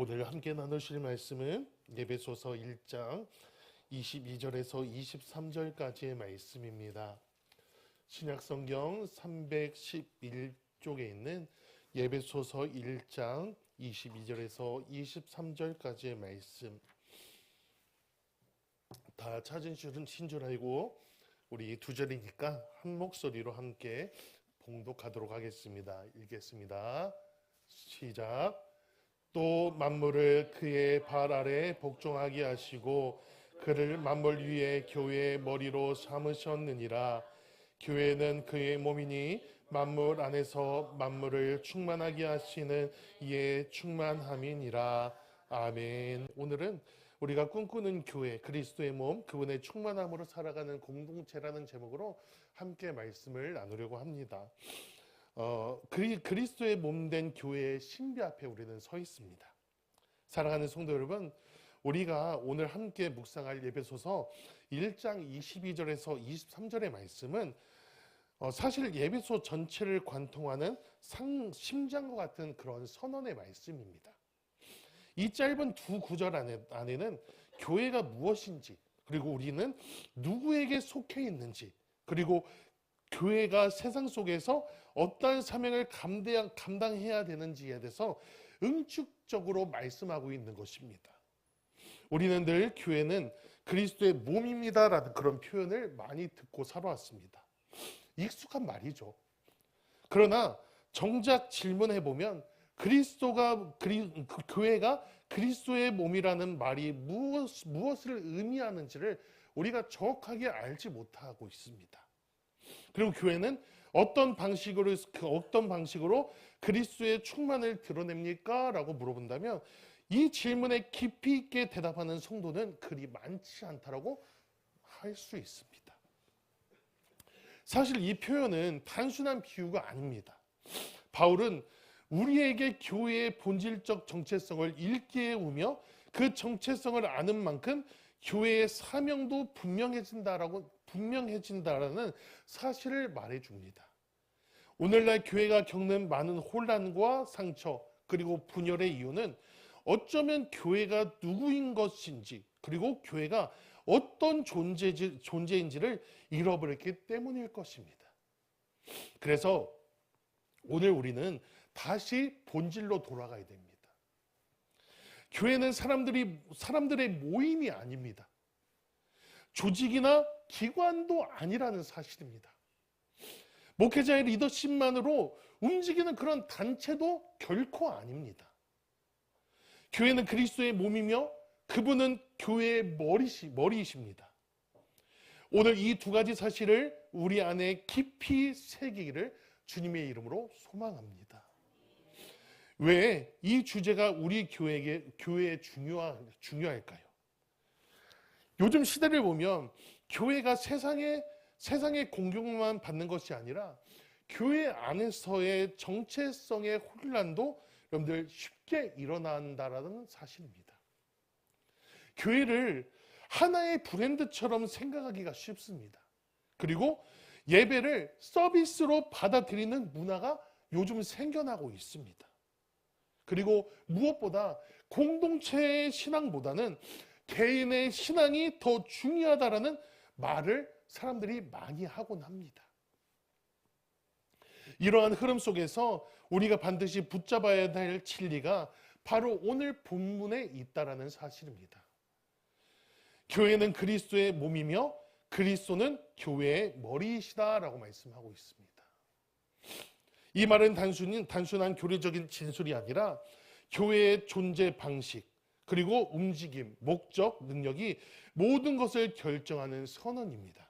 오늘 함께 나누실 말씀은 에베소서 1장 22절에서 23절까지의 말씀입니다. 신약성경 311쪽에 있는 에베소서 1장 22절에서 23절까지의 말씀, 다 찾은 줄 알고 우리 두 절이니까 한 목소리로 함께 봉독하도록 하겠습니다. 읽겠습니다. 시작. 또 만물을 그의 발 아래 복종하게 하시고 그를 만물 위에 교회의 머리로 삼으셨느니라. 교회는 그의 몸이니 만물 안에서 만물을 충만하게 하시는 이의 충만함이니라. 아멘. 오늘은 우리가 꿈꾸는 교회, 그리스도의 몸, 그분의 충만함으로 살아가는 공동체라는 제목으로 함께 말씀을 나누려고 합니다. 그리스도의 몸된 교회의 신비 앞에 우리는 서 있습니다. 사랑하는 성도 여러분, 우리가 오늘 함께 묵상할 에베소서 1장 22절에서 23절의 말씀은 사실 에베소 전체를 관통하는 심장과 같은 그런 선언의 말씀입니다. 이 짧은 두 구절 안에는 교회가 무엇인지, 그리고 우리는 누구에게 속해 있는지, 그리고 교회가 세상 속에서 어떠한 사명을 감당해야 되는지에 대해서 응축적으로 말씀하고 있는 것입니다. 우리는 늘 교회는 그리스도의 몸입니다라는 그런 표현을 많이 듣고 살아왔습니다. 익숙한 말이죠. 그러나 정작 질문해보면 교회가 그리스도의 몸이라는 말이 무엇을 의미하는지를 우리가 정확하게 알지 못하고 있습니다. 그리고 교회는 어떤 방식으로 그리스도의 충만을 드러냅니까? 라고 물어본다면 이 질문에 깊이 있게 대답하는 성도는 그리 많지 않다라고 할 수 있습니다. 사실 이 표현은 단순한 비유가 아닙니다. 바울은 우리에게 교회의 본질적 정체성을 일깨우며 그 정체성을 아는 만큼 교회의 사명도 분명해진다라는 사실을 말해줍니다. 오늘날 교회가 겪는 많은 혼란과 상처, 그리고 분열의 이유는 어쩌면 교회가 누구인 것인지, 그리고 교회가 어떤 존재인지를 잃어버렸기 때문일 것입니다. 그래서 오늘 우리는 다시 본질로 돌아가야 됩니다. 교회는 사람들의 모임이 아닙니다. 조직이나 기관도 아니라는 사실입니다. 목회자의 리더십만으로 움직이는 그런 단체도 결코 아닙니다. 교회는 그리스도의 몸이며 그분은 교회의 머리이십니다. 오늘 이 두 가지 사실을 우리 안에 깊이 새기기를 주님의 이름으로 소망합니다. 왜 이 주제가 우리 교회에 중요할까요? 요즘 시대를 보면 교회가 세상의 공경만 받는 것이 아니라 교회 안에서의 정체성의 혼란도 여러분들 쉽게 일어난다라는 사실입니다. 교회를 하나의 브랜드처럼 생각하기가 쉽습니다. 그리고 예배를 서비스로 받아들이는 문화가 요즘 생겨나고 있습니다. 그리고 무엇보다 공동체의 신앙보다는 개인의 신앙이 더 중요하다라는 말을 사람들이 많이 하곤 합니다. 이러한 흐름 속에서 우리가 반드시 붙잡아야 될 진리가 바로 오늘 본문에 있다라는 사실입니다. 교회는 그리스도의 몸이며 그리스도는 교회의 머리이시다라고 말씀하고 있습니다. 이 말은 단순한 교리적인 진술이 아니라 교회의 존재 방식, 그리고 움직임, 목적, 능력이 모든 것을 결정하는 선언입니다.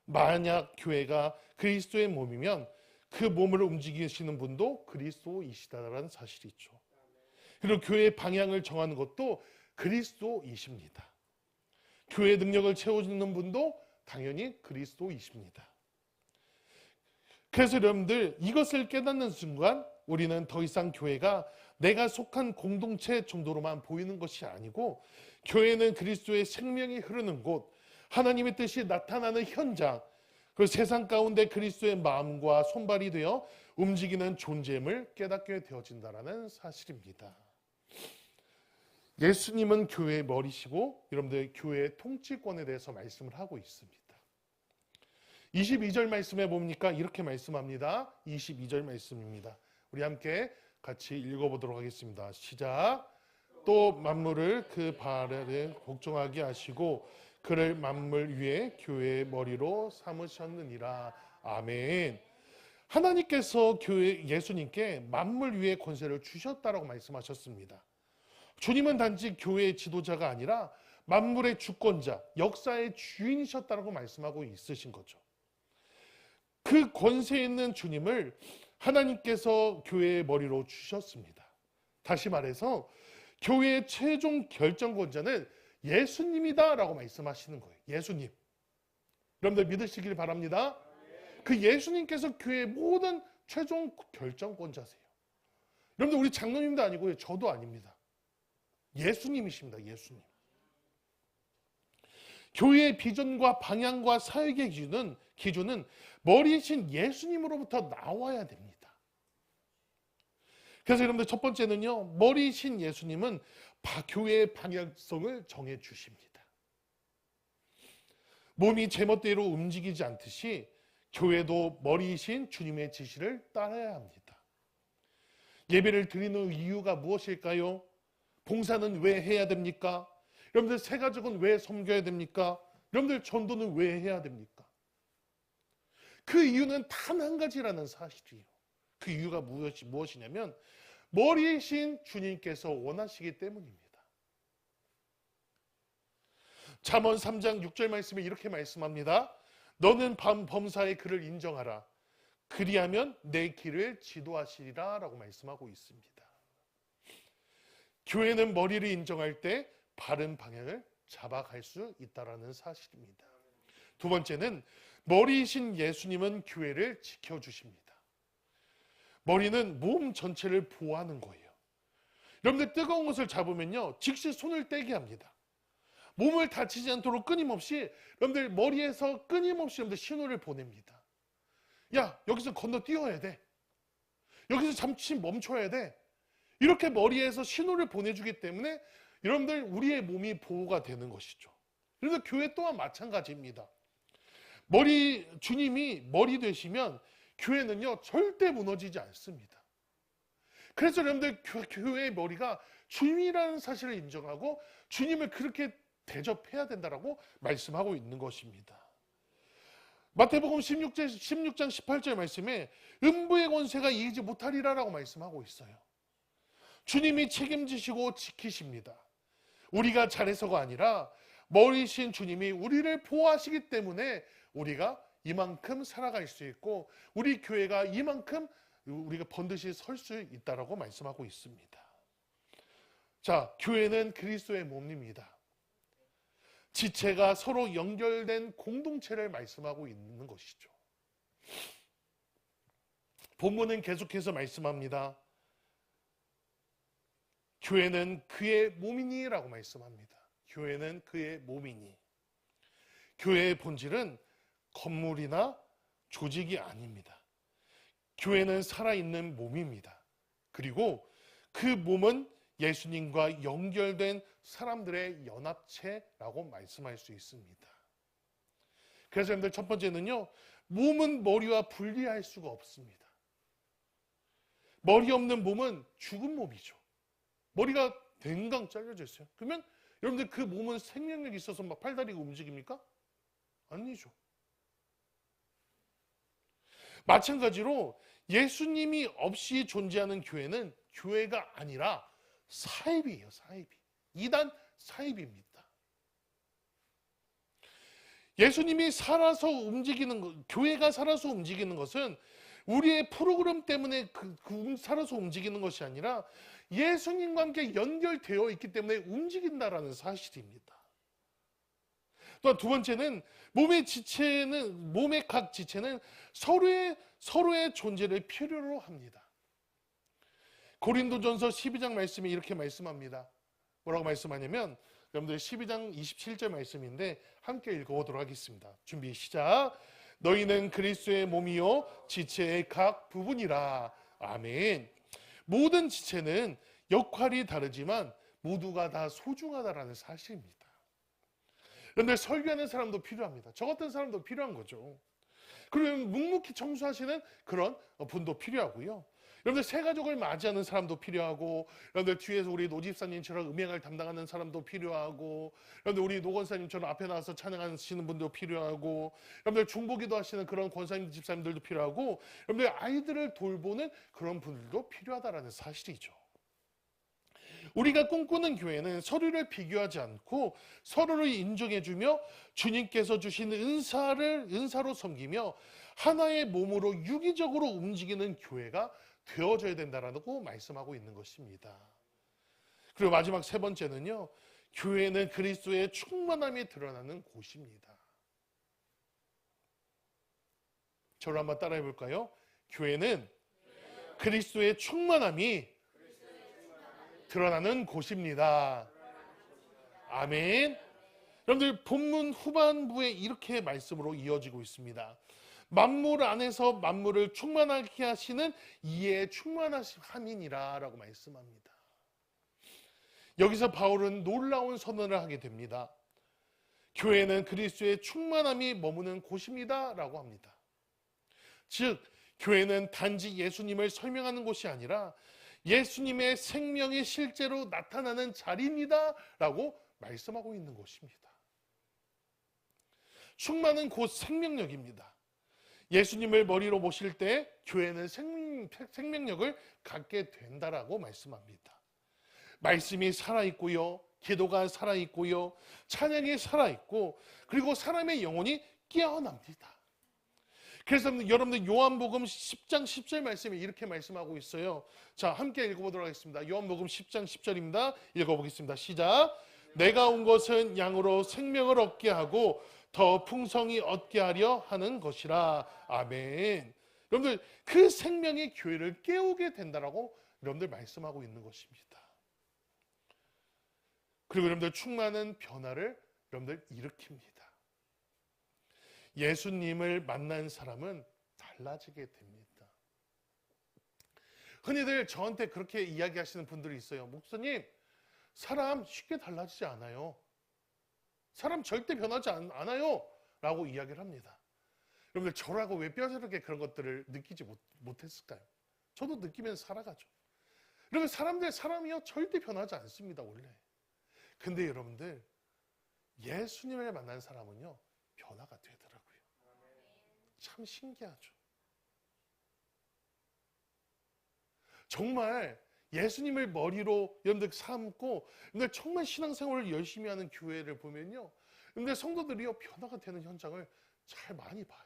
만약 교회가 그리스도의 몸이면 그 몸을 움직이시는 분도 그리스도이시다라는 사실이죠. 그리고 교회의 방향을 정하는 것도 그리스도이십니다. 교회의 능력을 채워주는 분도 당연히 그리스도이십니다. 그래서 여러분들, 이것을 깨닫는 순간 우리는 더 이상 교회가 내가 속한 공동체 정도로만 보이는 것이 아니고, 교회는 그리스도의 생명이 흐르는 곳, 하나님의 뜻이 나타나는 현장, 그 세상 가운데 그리스도의 마음과 손발이 되어 움직이는 존재임을 깨닫게 되어진다는 사실입니다. 예수님은 교회의 머리시고 여러분들 교회의 통치권에 대해서 말씀을 하고 있습니다. 22절 말씀에 봅니까? 이렇게 말씀합니다. 22절 말씀입니다. 우리 함께 같이 읽어보도록 하겠습니다. 시작. 또 만물을 그 발에 복종하게 하시고 그를 만물 위에 교회의 머리로 삼으셨느니라. 아멘. 하나님께서 교회 예수님께 만물 위에 권세를 주셨다라고 말씀하셨습니다. 주님은 단지 교회의 지도자가 아니라 만물의 주권자, 역사의 주인이셨다라고 말씀하고 있으신 거죠. 그 권세 있는 주님을 하나님께서 교회의 머리로 주셨습니다. 다시 말해서 교회의 최종 결정권자는 예수님이다라고 말씀하시는 거예요. 예수님. 여러분들 믿으시길 바랍니다. 그 예수님께서 교회의 모든 최종 결정권자세요. 여러분들 우리 장로님도 아니고요. 저도 아닙니다. 예수님이십니다. 예수님. 교회의 비전과 방향과 사역의 기준은 머리이신 예수님으로부터 나와야 됩니다. 그래서 여러분들 첫 번째는요. 머리이신 예수님은 교회의 방향성을 정해 주십니다. 몸이 제멋대로 움직이지 않듯이 교회도 머리이신 주님의 지시를 따라야 합니다. 예배를 드리는 이유가 무엇일까요? 봉사는 왜 해야 됩니까? 여러분들 새가족은 왜 섬겨야 됩니까? 여러분들 전도는 왜 해야 됩니까? 그 이유는 단 한 가지라는 사실이에요. 그 이유가 무엇이냐면 머리이신 주님께서 원하시기 때문입니다. 잠언 3장 6절 말씀에 이렇게 말씀합니다. 너는 범사의 그를 인정하라. 그리하면 내 길을 지도하시리라 라고 말씀하고 있습니다. 교회는 머리를 인정할 때 바른 방향을 잡아갈 수 있다는 사실입니다. 두 번째는 머리이신 예수님은 교회를 지켜주십니다. 머리는 몸 전체를 보호하는 거예요. 여러분들 뜨거운 것을 잡으면요 즉시 손을 떼게 합니다. 몸을 다치지 않도록 끊임없이 여러분들 머리에서 끊임없이 여러분들 신호를 보냅니다. 야, 여기서 건너뛰어야 돼. 여기서 잠시 멈춰야 돼. 이렇게 머리에서 신호를 보내주기 때문에 여러분들 우리의 몸이 보호가 되는 것이죠. 그래서 교회 또한 마찬가지입니다. 주님이 머리 되시면 교회는요 절대 무너지지 않습니다. 그래서 여러분들 교회의 머리가 주님이라는 사실을 인정하고 주님을 그렇게 대접해야 된다라고 말씀하고 있는 것입니다. 마태복음 16장 18절 말씀에 음부의 권세가 이기지 못하리라라고 말씀하고 있어요. 주님이 책임지시고 지키십니다. 우리가 잘해서가 아니라 머리신 주님이 우리를 보호하시기 때문에 우리가 이만큼 살아갈 수 있고 우리 교회가 이만큼 우리가 번듯이 설 수 있다라고 말씀하고 있습니다. 자, 교회는 그리스도의 몸입니다. 지체가 서로 연결된 공동체를 말씀하고 있는 것이죠. 본문은 계속해서 말씀합니다. 교회는 그의 몸이니 라고 말씀합니다. 교회는 그의 몸이니. 교회의 본질은 건물이나 조직이 아닙니다. 교회는 살아있는 몸입니다. 그리고 그 몸은 예수님과 연결된 사람들의 연합체라고 말씀할 수 있습니다. 그래서 여러분들 첫 번째는요, 몸은 머리와 분리할 수가 없습니다. 머리 없는 몸은 죽은 몸이죠. 머리가 댕강 잘려져 있어요. 그러면 여러분들 그 몸은 생명력이 있어서 막 팔다리가 움직입니까? 아니죠. 마찬가지로 예수님이 없이 존재하는 교회는 교회가 아니라 사입이에요. 사입이. 이단 사입입니다. 예수님이 살아서 움직이는 것, 교회가 살아서 움직이는 것은 우리의 프로그램 때문에 살아서 움직이는 것이 아니라 예수님과 함께 연결되어 있기 때문에 움직인다라는 사실입니다. 또 두 번째는 몸의 각 지체는 서로의 존재를 필요로 합니다. 고린도전서 12장 말씀이 이렇게 말씀합니다. 뭐라고 말씀하냐면 여러분들 12장 27절 말씀인데 함께 읽어보도록 하겠습니다. 준비 시작. 너희는 그리스도의 몸이요 지체의 각 부분이라. 아멘. 모든 지체는 역할이 다르지만 모두가 다 소중하다라는 사실입니다. 그런데 설교하는 사람도 필요합니다. 저 같은 사람도 필요한 거죠. 그리고 묵묵히 청소하시는 그런 분도 필요하고요. 여러분들 새 가족을 맞이하는 사람도 필요하고, 여러분들 뒤에서 우리 노집사님처럼 음향을 담당하는 사람도 필요하고, 여러분들 우리 노건사님처럼 앞에 나와서 찬양하시는 분도 필요하고, 여러분들 중보기도 하시는 그런 권사님 집사님들도 필요하고, 여러분들 아이들을 돌보는 그런 분들도 필요하다라는 사실이죠. 우리가 꿈꾸는 교회는 서로를 비교하지 않고 서로를 인정해주며 주님께서 주신 은사로 섬기며 하나의 몸으로 유기적으로 움직이는 교회가 되어져야 된다라고 말씀하고 있는 것입니다. 그리고 마지막 세 번째는요, 교회는 그리스도의 충만함이 드러나는 곳입니다. 저를 한번 따라해 볼까요? 교회는 그리스도의 충만함이 드러나는 곳입니다. 아멘. 여러분들 본문 후반부에 이렇게 말씀으로 이어지고 있습니다. 만물 안에서 만물을 충만하게 하시는 이에 충만함이니라 라고 말씀합니다. 여기서 바울은 놀라운 선언을 하게 됩니다. 교회는 그리스도의 충만함이 머무는 곳입니다 라고 합니다. 즉 교회는 단지 예수님을 설명하는 곳이 아니라 예수님의 생명이 실제로 나타나는 자리입니다 라고 말씀하고 있는 것입니다. 충만은 곧 생명력입니다. 예수님을 머리로 모실 때 교회는 생명력을 갖게 된다라고 말씀합니다. 말씀이 살아있고요, 기도가 살아있고요, 찬양이 살아있고, 그리고 사람의 영혼이 깨어납니다. 그래서 여러분들 요한복음 10장 10절 말씀에 이렇게 말씀하고 있어요. 자, 함께 읽어보도록 하겠습니다. 요한복음 10장 10절입니다. 읽어보겠습니다. 시작. 내가 온 것은 양으로 생명을 얻게 하고 더 풍성히 얻게 하려 하는 것이라. 아멘. 여러분들 그 생명이 교회를 깨우게 된다라고 여러분들 말씀하고 있는 것입니다. 그리고 여러분들 충만한 변화를 여러분들 일으킵니다. 예수님을 만난 사람은 달라지게 됩니다. 흔히들 저한테 그렇게 이야기하시는 분들이 있어요. 목사님, 사람 쉽게 달라지지 않아요. 사람 절대 변하지 않아요 라고 이야기를 합니다. 여러분들 저라고 왜 뼈저리게 그런 것들을 느끼지 못했을까요? 저도 느끼면서 살아가죠. 여러분 사람이요 절대 변하지 않습니다 원래. 근데 여러분들 예수님을 만난 사람은요 변화가 되더라고요. 참 신기하죠. 정말 예수님을 머리로 여러분들 삼고 여러분들 정말 신앙생활을 열심히 하는 교회를 보면요, 여러분들 성도들이요 변화가 되는 현장을 잘 많이 봐요.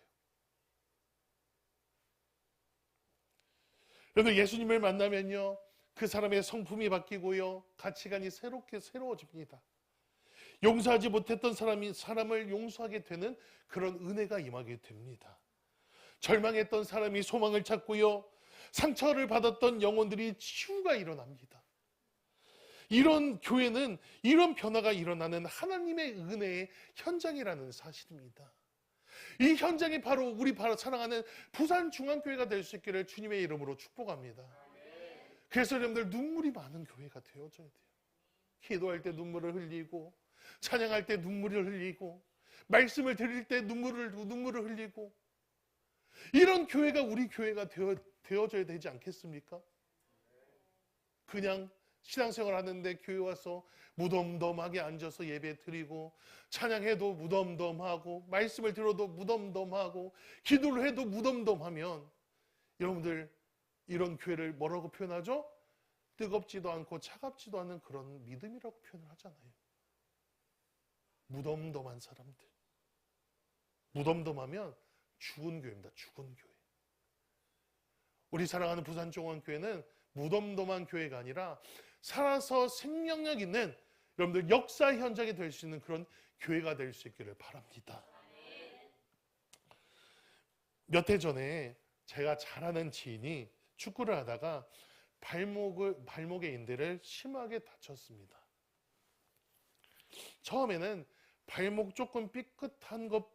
여러분들 예수님을 만나면요 그 사람의 성품이 바뀌고요, 가치관이 새로워집니다. 용서하지 못했던 사람을 용서하게 되는 그런 은혜가 임하게 됩니다. 절망했던 사람이 소망을 찾고요, 상처를 받았던 영혼들이 치유가 일어납니다. 이런 교회는 이런 변화가 일어나는 하나님의 은혜의 현장이라는 사실입니다. 이 현장이 바로 우리 사랑하는 부산중앙교회가 될 수 있기를 주님의 이름으로 축복합니다. 그래서 여러분들 눈물이 많은 교회가 되어져야 돼요. 기도할 때 눈물을 흘리고, 찬양할 때 눈물을 흘리고, 말씀을 드릴 때 눈물을 흘리고, 이런 교회가 우리 교회가 되어져야 되지 않겠습니까? 그냥 신앙생활 하는데 교회 와서 무덤덤하게 앉아서 예배 드리고, 찬양해도 무덤덤하고, 말씀을 들어도 무덤덤하고, 기도를 해도 무덤덤하면 여러분들 이런 교회를 뭐라고 표현하죠? 뜨겁지도 않고 차갑지도 않은 그런 믿음이라고 표현을 하잖아요. 무덤덤한 사람들. 무덤덤하면 죽은 교회입니다. 죽은 교회. 우리 사랑하는 부산중앙교회는 무덤덤한 교회가 아니라 살아서 생명력 있는 여러분들 역사 현장이 될 수 있는 그런 교회가 될 수 있기를 바랍니다. 몇 해 전에 제가 잘 아는 지인이 축구를 하다가 발목의 인대를 심하게 다쳤습니다. 처음에는 발목 조금 삐끗한 것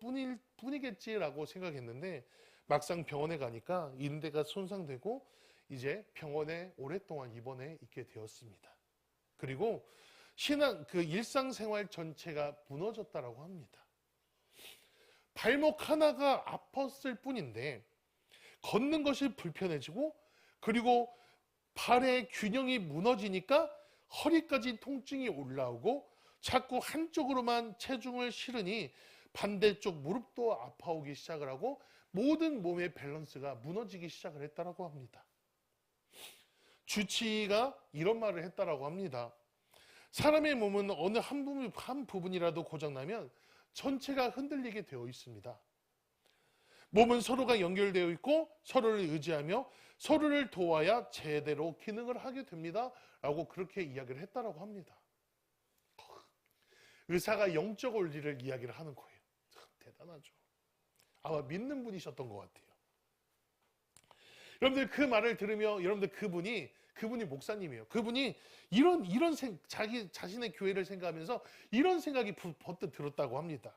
뿐이겠지라고 생각했는데 막상 병원에 가니까 인대가 손상되고 이제 병원에 오랫동안 입원해 있게 되었습니다. 그리고 그 일상생활 전체가 무너졌다라고 합니다. 발목 하나가 아팠을 뿐인데 걷는 것이 불편해지고, 그리고 발의 균형이 무너지니까 허리까지 통증이 올라오고, 자꾸 한쪽으로만 체중을 실으니 반대쪽 무릎도 아파오기 시작을 하고 모든 몸의 밸런스가 무너지기 시작을 했다라고 합니다. 주치의가 이런 말을 했다라고 합니다. 사람의 몸은 어느 한 부분이라도 고장나면 전체가 흔들리게 되어 있습니다. 몸은 서로가 연결되어 있고 서로를 의지하며 서로를 도와야 제대로 기능을 하게 됩니다. 라고 그렇게 이야기를 했다라고 합니다. 의사가 영적 원리를 이야기를 하는 거예요. 참 대단하죠. 아마 믿는 분이셨던 것 같아요. 여러분들 그 말을 들으며, 여러분들 그분이 목사님이에요. 그분이 자기 자신의 교회를 생각하면서 이런 생각이 버뜩 들었다고 합니다.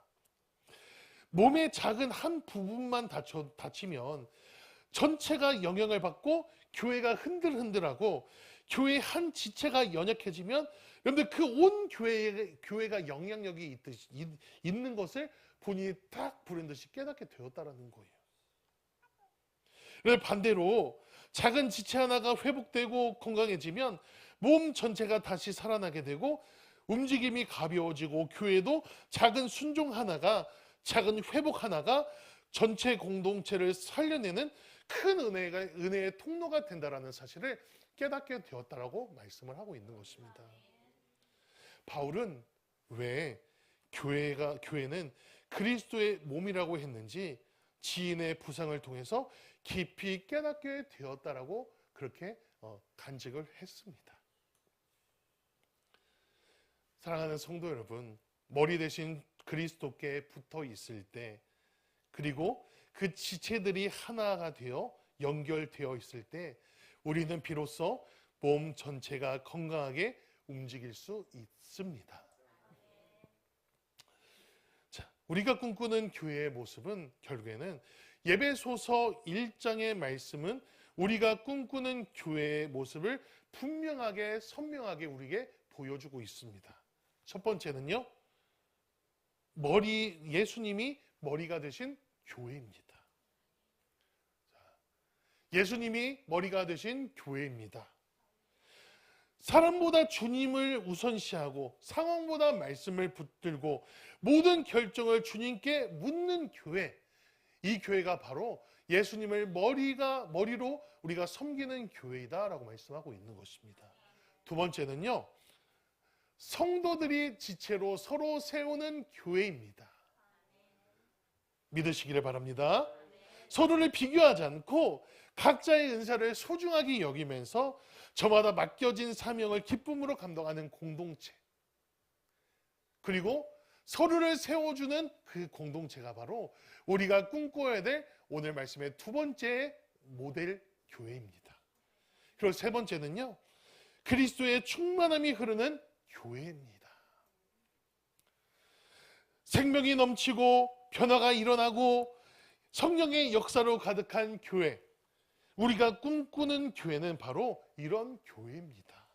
몸의 작은 한 부분만 다치면 전체가 영향을 받고 교회가 흔들흔들하고, 교회 한 지체가 연약해지면 여러분들 그 온 교회가 영향력이 있는 것을 본인이 딱 부른듯이 깨닫게 되었다라는 거예요. 그런데 반대로 작은 지체 하나가 회복되고 건강해지면 몸 전체가 다시 살아나게 되고 움직임이 가벼워지고, 교회도 작은 순종 하나가, 작은 회복 하나가 전체 공동체를 살려내는 큰 은혜의 통로가 된다라는 사실을 깨닫게 되었다라고 말씀을 하고 있는 것입니다. 바울은 왜 교회는 그리스도의 몸이라고 했는지 지인의 부상을 통해서 깊이 깨닫게 되었다라고 그렇게 간직을 했습니다. 사랑하는 성도 여러분, 머리 대신 그리스도께 붙어 있을 때, 그리고 그 지체들이 하나가 되어 연결되어 있을 때 우리는 비로소 몸 전체가 건강하게 움직일 수 있습니다. 자, 우리가 꿈꾸는 교회의 모습은 결국에는 에베소서 1장의 말씀은 우리가 꿈꾸는 교회의 모습을 분명하게 선명하게 우리에게 보여주고 있습니다. 첫 번째는요, 예수님이 머리가 되신 교회입니다. 예수님이 머리가 되신 교회입니다. 사람보다 주님을 우선시하고 상황보다 말씀을 붙들고 모든 결정을 주님께 묻는 교회, 이 교회가 바로 예수님을 머리로 우리가 섬기는 교회이다라고 말씀하고 있는 것입니다. 두 번째는요, 성도들이 지체로 서로 세우는 교회입니다. 믿으시기를 바랍니다. 서로를 비교하지 않고 각자의 은사를 소중하게 여기면서 저마다 맡겨진 사명을 기쁨으로 감당하는 공동체, 그리고 서로를 세워주는 그 공동체가 바로 우리가 꿈꿔야 될 오늘 말씀의 두 번째 모델 교회입니다. 그리고 세 번째는요, 그리스도의 충만함이 흐르는 교회입니다. 생명이 넘치고 변화가 일어나고 성령의 역사로 가득한 교회, 우리가 꿈꾸는 교회는 바로 이런 교회입니다.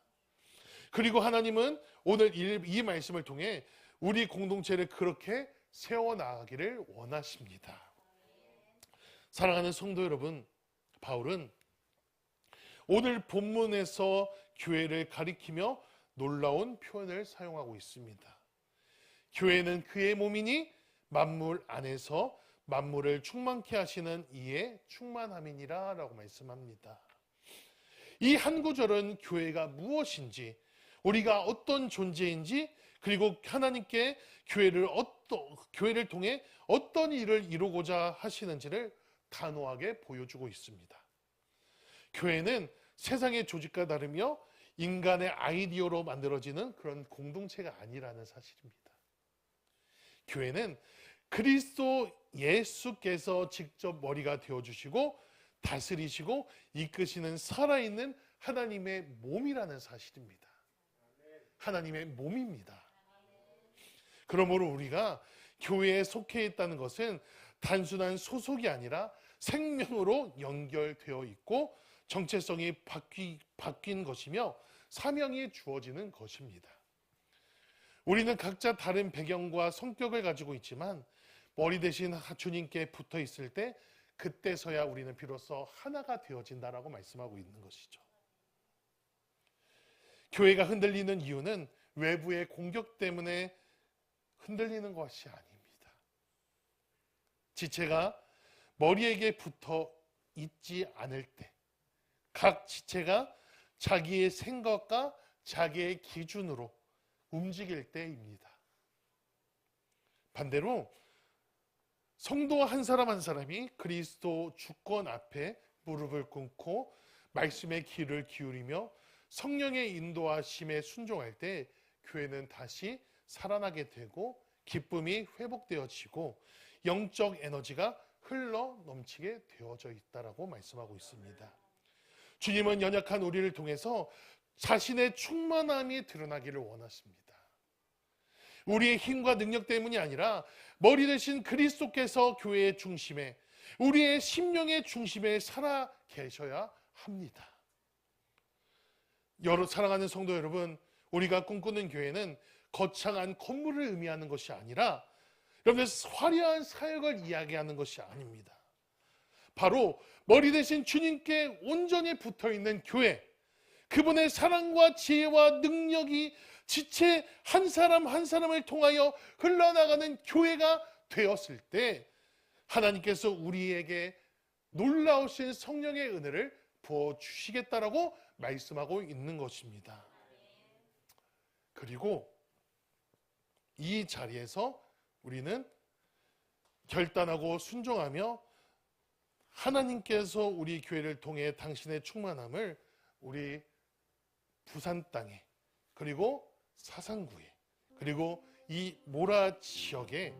그리고 하나님은 오늘 이 말씀을 통해 우리 공동체를 그렇게 세워나가기를 원하십니다. 사랑하는 성도 여러분, 바울은 오늘 본문에서 교회를 가리키며 놀라운 표현을 사용하고 있습니다. 교회는 그의 몸이니 만물 안에서 만물을 충만케 하시는 이의 충만함이니라 라고 말씀합니다. 이 한 구절은 교회가 무엇인지, 우리가 어떤 존재인지, 그리고 하나님께 교회를 통해 어떤 일을 이루고자 하시는지를 단호하게 보여주고 있습니다. 교회는 세상의 조직과 다르며 인간의 아이디어로 만들어지는 그런 공동체가 아니라는 사실입니다. 교회는 그리스도 예수께서 직접 머리가 되어주시고 다스리시고 이끄시는 살아있는 하나님의 몸이라는 사실입니다. 하나님의 몸입니다. 그러므로 우리가 교회에 속해 있다는 것은 단순한 소속이 아니라 생명으로 연결되어 있고 정체성이 바뀐 것이며 사명이 주어지는 것입니다. 우리는 각자 다른 배경과 성격을 가지고 있지만 머리 대신 주님께 붙어 있을 때 그때서야 우리는 비로소 하나가 되어진다라고 말씀하고 있는 것이죠. 교회가 흔들리는 이유는 외부의 공격 때문에 흔들리는 것이 아닙니다. 지체가 머리에게 붙어 있지 않을 때, 각 지체가 자기의 생각과 자기의 기준으로 움직일 때입니다. 반대로 성도 한 사람 한 사람이 그리스도 주권 앞에 무릎을 꿇고 말씀의 귀를 기울이며 성령의 인도하심에 순종할 때 교회는 다시 살아나게 되고 기쁨이 회복되어지고 영적 에너지가 흘러 넘치게 되어져 있다라고 말씀하고 있습니다. 주님은 연약한 우리를 통해서 자신의 충만함이 드러나기를 원하십니다. 우리의 힘과 능력 때문이 아니라 머리 대신 그리스도께서 교회의 중심에, 우리의 심령의 중심에 살아 계셔야 합니다. 사랑하는 성도 여러분, 우리가 꿈꾸는 교회는 거창한 건물을 의미하는 것이 아니라 여러분들 화려한 사역을 이야기하는 것이 아닙니다. 바로 머리 대신 주님께 온전히 붙어있는 교회, 그분의 사랑과 지혜와 능력이 지체 한 사람 한 사람을 통하여 흘러나가는 교회가 되었을 때 하나님께서 우리에게 놀라우신 성령의 은혜를 부어주시겠다라고 말씀하고 있는 것입니다. 그리고 이 자리에서 우리는 결단하고 순종하며 하나님께서 우리 교회를 통해 당신의 충만함을 우리 부산 땅에, 그리고 사상구에, 그리고 이 모라 지역에,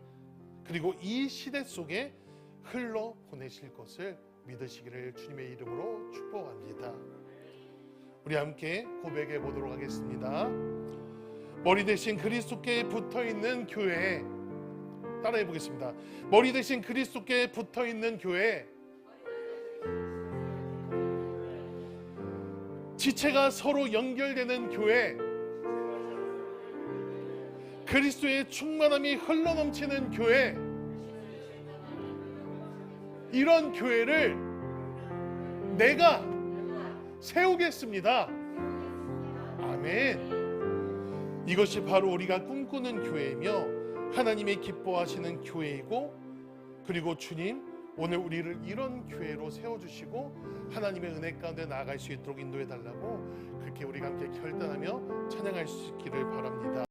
그리고 이 시대 속에 흘러 보내실 것을 믿으시기를 주님의 이름으로 축복합니다. 우리 함께 고백해 보도록 하겠습니다. 머리 대신 그리스도께 붙어있는 교회, 따라해 보겠습니다. 머리 대신 그리스도께 붙어있는 교회, 지체가 서로 연결되는 교회, 그리스도의 충만함이 흘러넘치는 교회, 이런 교회를 내가 세우겠습니다. 아멘. 이것이 바로 우리가 꿈꾸는 교회이며 하나님이 기뻐하시는 교회이고, 그리고 주님 오늘 우리를 이런 교회로 세워주시고 하나님의 은혜 가운데 나아갈 수 있도록 인도해 달라고, 그렇게 우리가 함께 결단하며 찬양할 수 있기를 바랍니다.